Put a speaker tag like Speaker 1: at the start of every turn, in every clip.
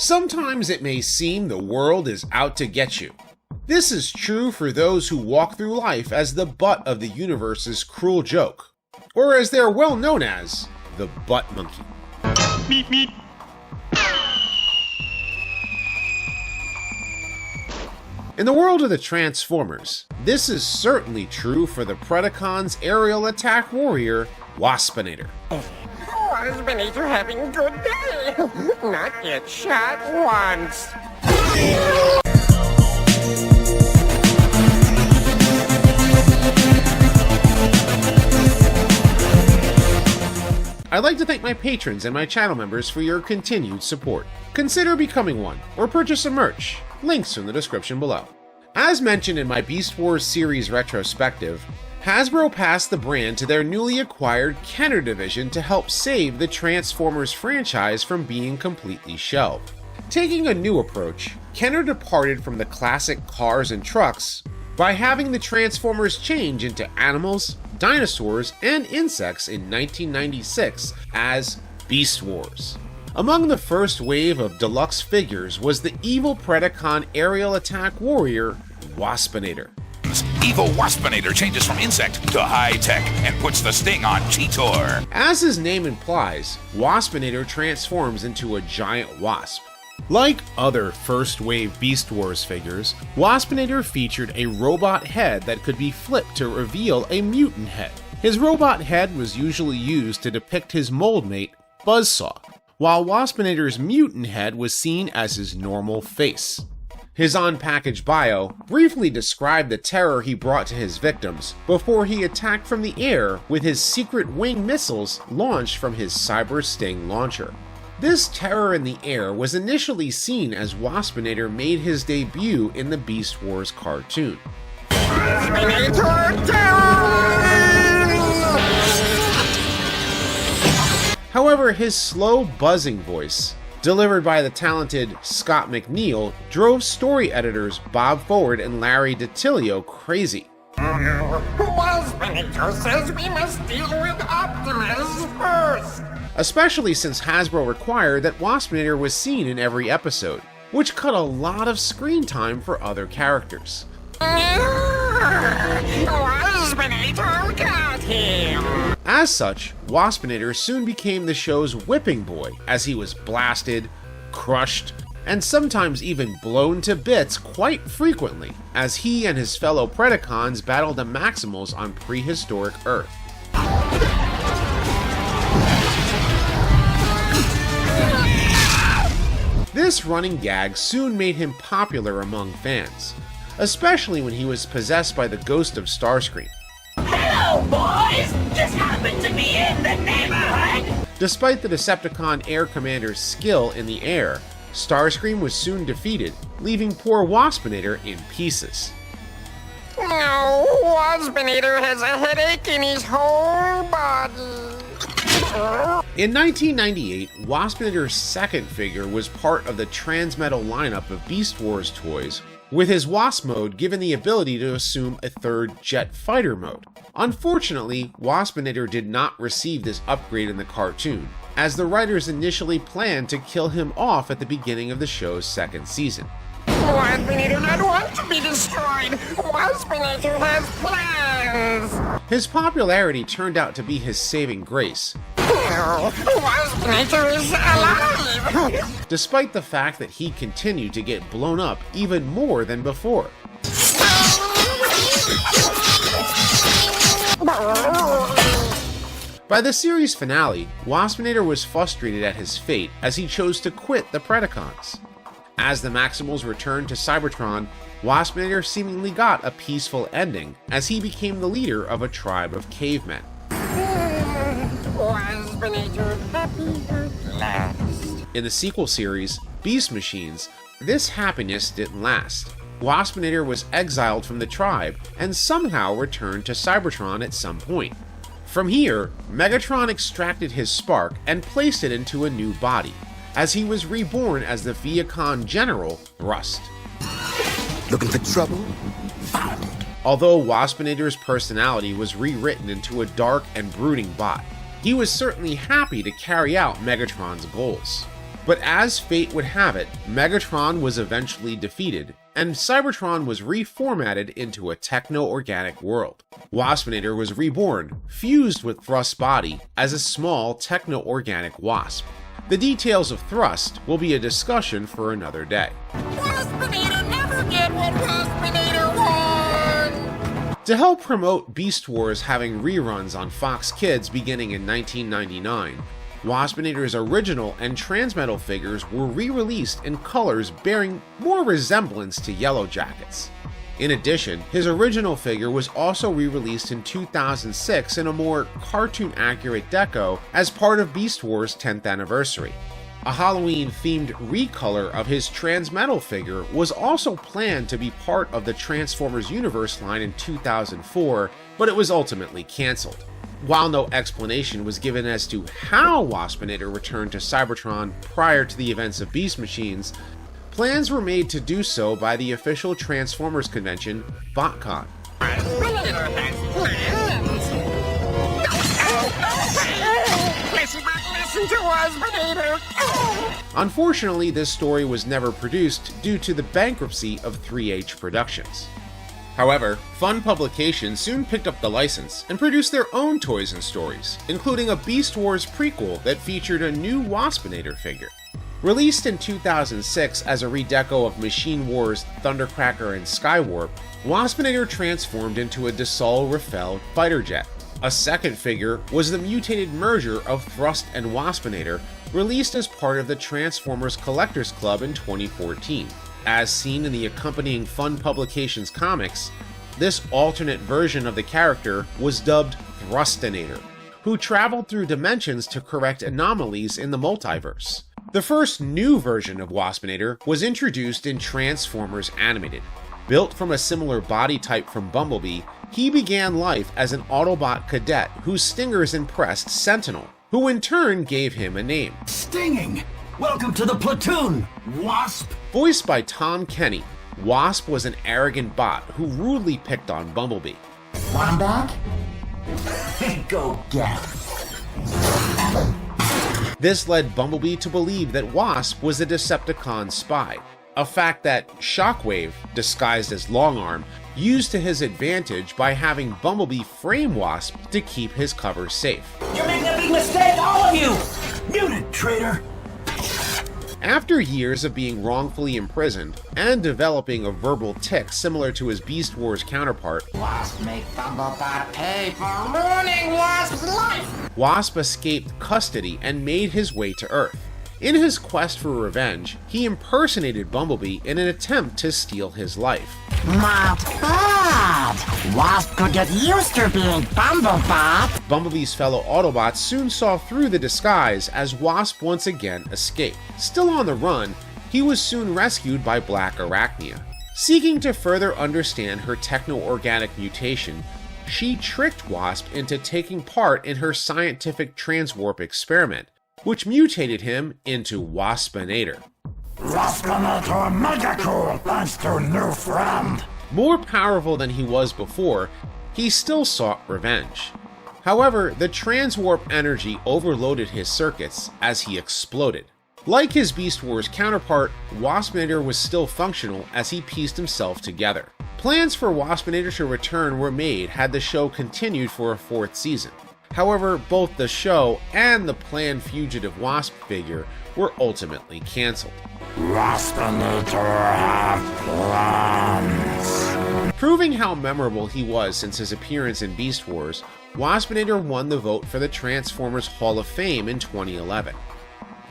Speaker 1: Sometimes it may seem the world is out to get you. This is true for those who walk through life as the butt of the universe's cruel joke, or as they're well known as, the butt monkey.
Speaker 2: Meep meep.
Speaker 1: In the world of the Transformers, this is certainly true for the Predacon's aerial attack warrior, Waspinator.
Speaker 3: Waspinator having a good day. Not get shot once.
Speaker 1: I'd like to thank my patrons and my channel members for your continued support. Consider becoming one, or purchase some merch. Links in the description below. As mentioned in my Beast Wars series retrospective, Hasbro passed the brand to their newly acquired Kenner division to help save the Transformers franchise from being completely shelved. Taking a new approach, Kenner departed from the classic cars and trucks by having the Transformers change into animals, dinosaurs, and insects in 1996 as Beast Wars. Among the first wave of deluxe figures was the evil Predacon aerial attack warrior, Waspinator.
Speaker 4: Evil Waspinator changes from insect to high-tech and puts the sting on Cheetor.
Speaker 1: As his name implies, Waspinator transforms into a giant wasp. Like other first-wave Beast Wars figures, Waspinator featured a robot head that could be flipped to reveal a mutant head. His robot head was usually used to depict his mold mate, Buzzsaw, while Waspinator's mutant head was seen as his normal face. His on-package bio briefly described the terror he brought to his victims before he attacked from the air with his secret wing missiles launched from his Cyber Sting launcher. This terror in the air was initially seen as Waspinator made his debut in the Beast Wars cartoon. However, his slow buzzing voice, delivered by the talented Scott McNeil, drove story editors Bob Forward and Larry DiTilio crazy.
Speaker 3: Waspinator says we must deal with Optimus first.
Speaker 1: Especially since Hasbro required that Waspinator was seen in every episode, which cut a lot of screen time for other characters.
Speaker 3: Waspinator got him!
Speaker 1: As such, Waspinator soon became the show's whipping boy as he was blasted, crushed, and sometimes even blown to bits quite frequently as he and his fellow Predacons battled the Maximals on prehistoric Earth. This running gag soon made him popular among fans, especially when he was possessed by the ghost of Starscream.
Speaker 5: Hello, boys! Just happened to be in the neighborhood!
Speaker 1: Despite the Decepticon Air Commander's skill in the air, Starscream was soon defeated, leaving poor Waspinator in pieces.
Speaker 3: No, Waspinator has a headache in his whole body.
Speaker 1: In 1998, Waspinator's second figure was part of the Transmetal lineup of Beast Wars toys, with his Wasp mode given the ability to assume a third jet fighter mode. Unfortunately, Waspinator did not receive this upgrade in the cartoon, as the writers initially planned to kill him off at the beginning of the show's second season.
Speaker 3: Waspinator doesn't want to be destroyed. Waspinator has plans.
Speaker 1: His popularity turned out to be his saving grace,
Speaker 3: Waspinator is alive!
Speaker 1: despite the fact that he continued to get blown up even more than before. By the series finale, Waspinator was frustrated at his fate as he chose to quit the Predacons. As the Maximals returned to Cybertron, Waspinator seemingly got a peaceful ending as he became the leader of a tribe of cavemen.
Speaker 3: Waspinator happy at last.
Speaker 1: In the sequel series, Beast Machines, this happiness didn't last. Waspinator was exiled from the tribe and somehow returned to Cybertron at some point. From here, Megatron extracted his spark and placed it into a new body, as he was reborn as the Viacon General, Rust.
Speaker 6: Looking for trouble? Found.
Speaker 1: Although Waspinator's personality was rewritten into a dark and brooding bot, he was certainly happy to carry out Megatron's goals. But as fate would have it, Megatron was eventually defeated, and Cybertron was reformatted into a techno-organic world. Waspinator was reborn, fused with Thrust's body, as a small techno-organic wasp. The details of Thrust will be a discussion for another day.
Speaker 3: Waspinator never get what Waspinator wants!
Speaker 1: To help promote Beast Wars having reruns on Fox Kids beginning in 1999, Waspinator's original and Transmetal figures were re-released in colors bearing more resemblance to Yellow Jackets. In addition, his original figure was also re-released in 2006 in a more cartoon-accurate deco as part of Beast Wars' 10th anniversary. A Halloween-themed recolor of his Transmetal figure was also planned to be part of the Transformers Universe line in 2004, but it was ultimately cancelled. While no explanation was given as to how Waspinator returned to Cybertron prior to the events of Beast Machines, plans were made to do so by the official Transformers convention, BotCon.
Speaker 3: Waspinator has plans! Listen to Waspinator!
Speaker 1: Unfortunately, this story was never produced due to the bankruptcy of 3H Productions. However, Fun Publications soon picked up the license and produced their own toys and stories, including a Beast Wars prequel that featured a new Waspinator figure. Released in 2006 as a redeco of Machine Wars Thundercracker and Skywarp, Waspinator transformed into a Dassault Rafale fighter jet. A second figure was the mutated merger of Thrust and Waspinator, released as part of the Transformers Collectors Club in 2014. As seen in the accompanying Fun Publications comics, this alternate version of the character was dubbed Thrustinator, who traveled through dimensions to correct anomalies in the multiverse. The first new version of Waspinator was introduced in Transformers Animated. Built from a similar body type from Bumblebee, he began life as an Autobot cadet whose stingers impressed Sentinel, who in turn gave him a name.
Speaker 6: Stinging! Welcome to the platoon, Wasp!
Speaker 1: Voiced by Tom Kenny, Wasp was an arrogant bot who rudely picked on Bumblebee.
Speaker 6: Want him back? Go get him.
Speaker 1: This led Bumblebee to believe that Wasp was a Decepticon spy, a fact that Shockwave, disguised as Longarm, used to his advantage by having Bumblebee frame Wasp to keep his cover safe.
Speaker 5: You're making a big mistake, all of you!
Speaker 6: Muted, traitor!
Speaker 1: After years of being wrongfully imprisoned and developing a verbal tic similar to his Beast Wars counterpart,
Speaker 3: Wasp make Bumblebot pay for ruining Wasp's life!
Speaker 1: Wasp escaped custody and made his way to Earth. In his quest for revenge, he impersonated Bumblebee in an attempt to steal his life.
Speaker 3: Not bad! Wasp could get used to being Bumblebot!
Speaker 1: Bumblebee's fellow Autobots soon saw through the disguise as Wasp once again escaped. Still on the run, he was soon rescued by Black Arachnia. Seeking to further understand her techno-organic mutation, she tricked Wasp into taking part in her scientific transwarp experiment, which mutated him into Waspinator.
Speaker 6: Waspinator mega cool thanks to new friend!
Speaker 1: More powerful than he was before, he still sought revenge. However, the transwarp energy overloaded his circuits as he exploded. Like his Beast Wars counterpart, Waspinator was still functional as he pieced himself together. Plans for Waspinator to return were made had the show continued for a fourth season. However, both the show and the planned Fugitive Wasp figure were ultimately cancelled.
Speaker 6: Waspinator have plans.
Speaker 1: Proving how memorable he was since his appearance in Beast Wars, Waspinator won the vote for the Transformers Hall of Fame in 2011.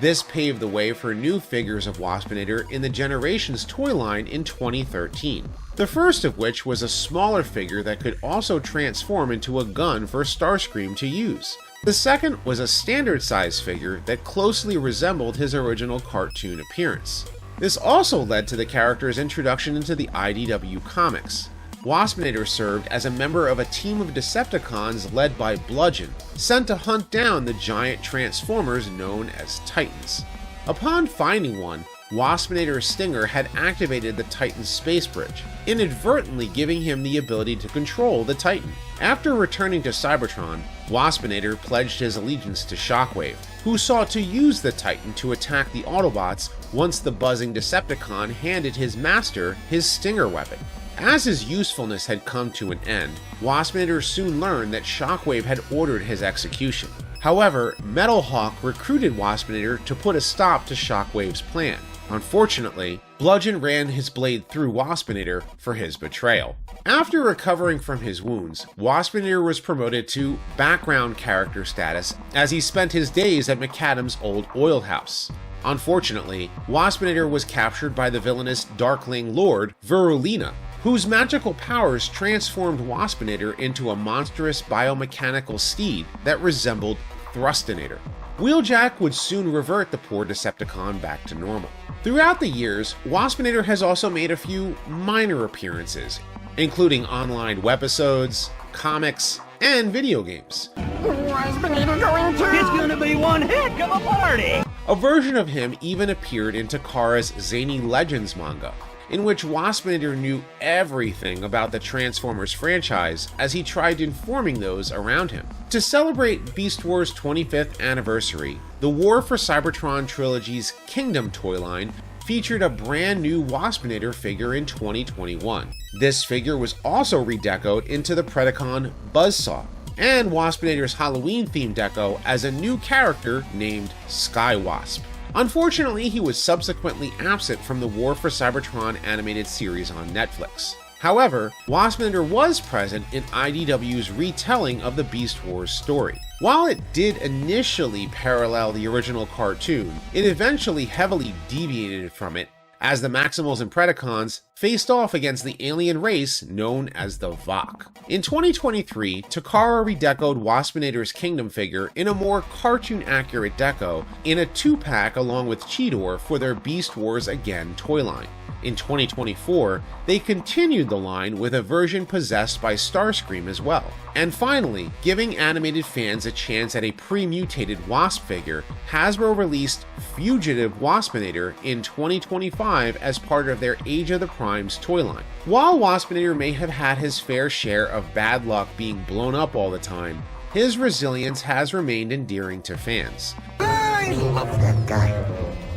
Speaker 1: This paved the way for new figures of Waspinator in the Generations toy line in 2013. The first of which was a smaller figure that could also transform into a gun for Starscream to use. The second was a standard size figure that closely resembled his original cartoon appearance. This also led to the character's introduction into the IDW comics. Waspinator served as a member of a team of Decepticons led by Bludgeon, sent to hunt down the giant Transformers known as Titans. Upon finding one, Waspinator's stinger had activated the Titan's space bridge, inadvertently giving him the ability to control the Titan. After returning to Cybertron, Waspinator pledged his allegiance to Shockwave, who sought to use the Titan to attack the Autobots once the buzzing Decepticon handed his master his stinger weapon. As his usefulness had come to an end, Waspinator soon learned that Shockwave had ordered his execution. However, Metalhawk recruited Waspinator to put a stop to Shockwave's plan. Unfortunately, Bludgeon ran his blade through Waspinator for his betrayal. After recovering from his wounds, Waspinator was promoted to background character status as he spent his days at McAdam's old oil house. Unfortunately, Waspinator was captured by the villainous Darkling Lord, Virulina, whose magical powers transformed Waspinator into a monstrous biomechanical steed that resembled Thrustinator. Wheeljack would soon revert the poor Decepticon back to normal. Throughout the years, Waspinator has also made a few minor appearances, including online webisodes, comics, and video games.
Speaker 3: Waspinator going to...
Speaker 5: It's gonna be one heck of a party!
Speaker 1: A version of him even appeared in Takara's Zany Legends manga, in which Waspinator knew everything about the Transformers franchise as he tried informing those around him. To celebrate Beast Wars' 25th anniversary, the War for Cybertron Trilogy's Kingdom toy line featured a brand new Waspinator figure in 2021. This figure was also redecoed into the Predacon Buzzsaw, and Waspinator's Halloween-themed deco as a new character named Skywasp. Unfortunately, he was subsequently absent from the War for Cybertron animated series on Netflix. However, Waspinator was present in IDW's retelling of the Beast Wars story. While it did initially parallel the original cartoon, it eventually heavily deviated from it as the Maximals and Predacons faced off against the alien race known as the Vok. In 2023, Takara redecoed Waspinator's Kingdom figure in a more cartoon-accurate deco in a 2-pack along with Cheetor for their Beast Wars Again toy line. In 2024, they continued the line with a version possessed by Starscream as well. And finally, giving animated fans a chance at a pre-mutated Wasp figure, Hasbro released Fugitive Waspinator in 2025 as part of their Age of the Primes toy line. While Waspinator may have had his fair share of bad luck being blown up all the time, his resilience has remained endearing to fans.
Speaker 3: I love that guy.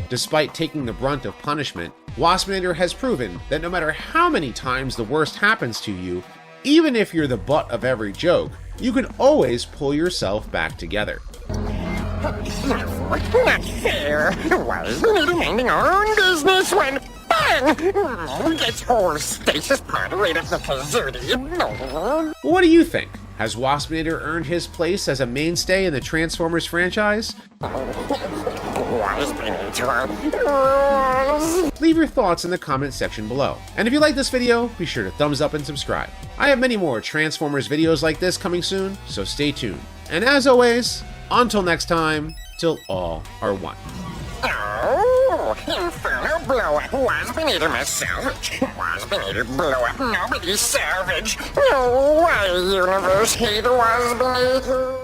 Speaker 1: Despite taking the brunt of punishment, Waspinator has proven that no matter how many times the worst happens to you, even if you're the butt of every joke, you can always pull yourself back together.
Speaker 3: Not fair. Waspinator minding our own business when bang! Gets whole stasis pod right up the kazootie.
Speaker 1: What do you think? Has Waspinator earned his place as a mainstay in the Transformers franchise? Leave your thoughts in the comment section below. And if you like this video, be sure to thumbs up and subscribe. I have many more Transformers videos like this coming soon, so stay tuned. And as always, until next time, till all are one.
Speaker 3: Oh, Inferno blow up Waspinator myself. Waspinator blow up nobody savage. No way, universe hate Waspinator.